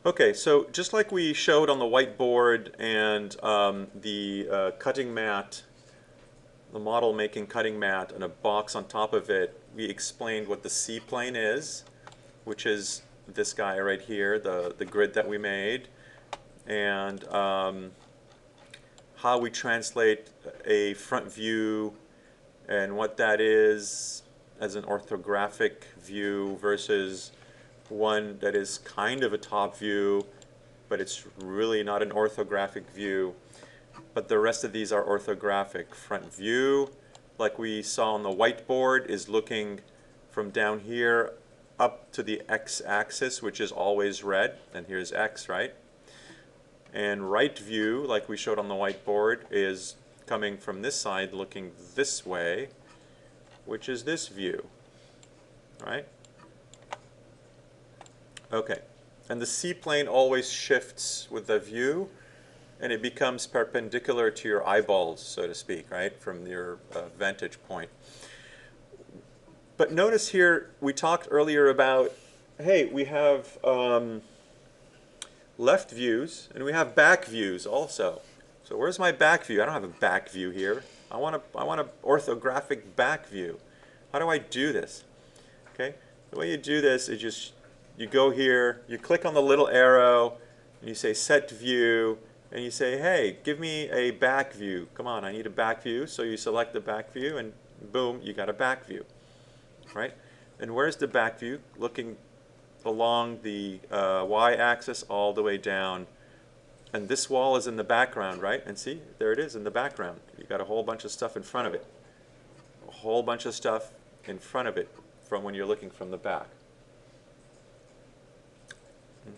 Okay, so just like we showed on the whiteboard and the cutting mat, the model making cutting mat and a box on top of it, we explained what the C-plane is, which is this guy right here, the grid that we made, and how we translate a front view and what that is as an orthographic view versus one that is kind of a top view, but it's really not an orthographic view. But the rest of these are orthographic. Front view, like we saw on the whiteboard, is looking from down here up to the x-axis, which is always red, and here's x, right? And right view, like we showed on the whiteboard, is coming from this side looking this way, which is this view, right? Okay, and the C-plane always shifts with the view, and it becomes perpendicular to your eyeballs, so to speak, right, from your vantage point. But notice here, we talked earlier about, hey, we have left views, and we have back views also. So where's my back view? I don't have a back view here. I want an orthographic back view. How do I do this? Okay, the way you do this is just, you go here, you click on the little arrow, and you say set view, and you say, hey, give me a back view. Come on, I need a back view. So you select the back view, and boom, you got a back view, right? And where's the back view? Looking along the y-axis all the way down. And this wall is in the background, right? And see, there it is in the background. You got a whole bunch of stuff in front of it. A whole bunch of stuff in front of it from when you're looking from the back.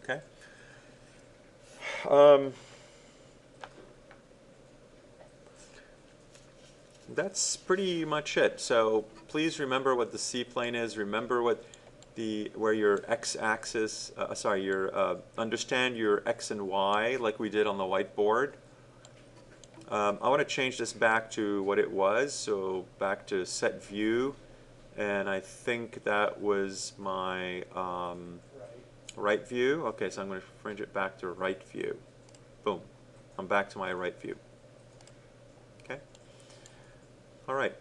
Okay. That's pretty much it. So please remember what the C-plane is. Remember what where your x-axis, understand your x and y like we did on the whiteboard. I want to change this back to what it was, so back to set view, and I think that was my right view. Okay, so I'm going to fringe it back to right view. Boom. I'm back to my right view. Okay? All right.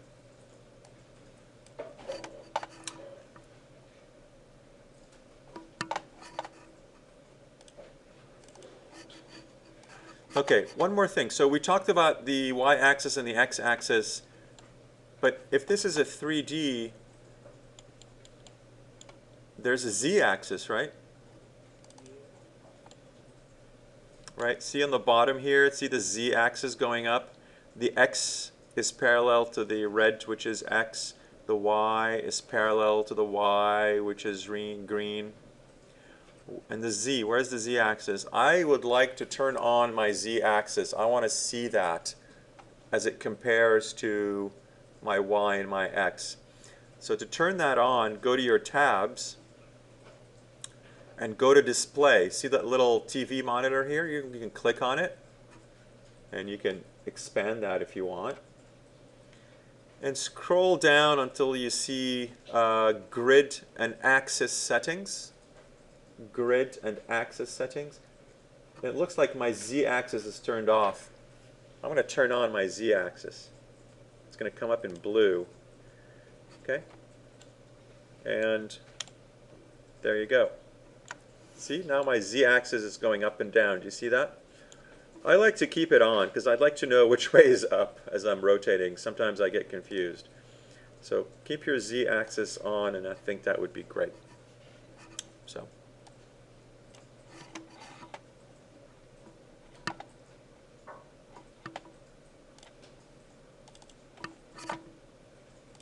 Okay, one more thing. So we talked about the y-axis and the x-axis, but if this is a 3D, there's a z-axis, right? Right, see on the bottom here, see the z-axis going up? The x is parallel to the red, which is x. The y is parallel to the y, which is green. And the z, where's the z-axis? I would like to turn on my z-axis. I want to see that as it compares to my y and my x. So to turn that on, go to your tabs and go to display. See that little TV monitor here? You can click on it and you can expand that if you want. And scroll down until you see grid and axis settings. Grid and axis settings. It looks like my z-axis is turned off. I'm going to turn on my z-axis. It's going to come up in blue. Okay? And there you go. See, now my z-axis is going up and down. Do you see that? I like to keep it on because I'd like to know which way is up as I'm rotating. Sometimes I get confused. So keep your z-axis on, and I think that would be great. So.